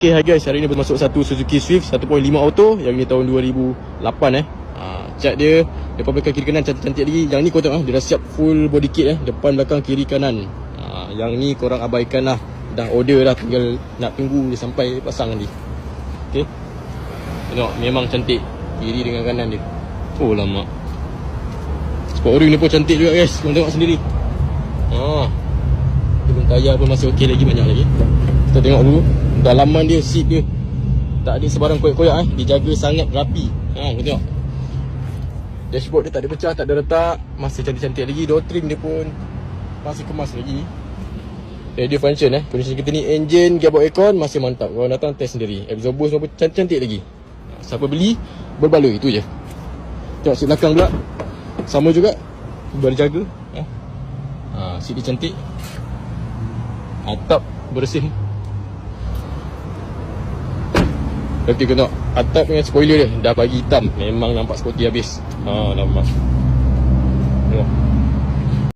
Okay, hi guys, hari ni bermasuk satu Suzuki Swift 1.5 auto. Yang ni tahun 2008 cat dia depan belakang kiri kanan cantik-cantik lagi. Yang ni kau tengok dia dah siap full body kit depan belakang kiri kanan. Yang ni korang abaikan lah. Dah order dah, tinggal nak tunggu dia sampai pasang nanti. Okay, tengok memang cantik kiri dengan kanan dia. Oh lama. Sport ring ni pun cantik juga guys, korang tengok sendiri. Belum tayar pun masih okey lagi, banyak lagi. Kita tengok dulu dalaman dia, seat dia tak ada sebarang koyak-koyak dijaga sangat rapi. Kau tengok dashboard dia tak ada pecah, tak ada retak, masih cantik-cantik lagi. Door trim dia pun masih kemas lagi. Radio function condition kita ni, engine, gearbox aircon masih mantap. Korang datang test sendiri. Absorber semua pun cantik-cantik lagi. Siapa beli berbaloi, itu je. Tengok seat belakang pula sama juga, boleh jaga. Seat dia cantik, atap bersih. Okay, kau tengok atap dengan spoiler dia dah bagi hitam, memang nampak sporty habis. Nampak. Tengok.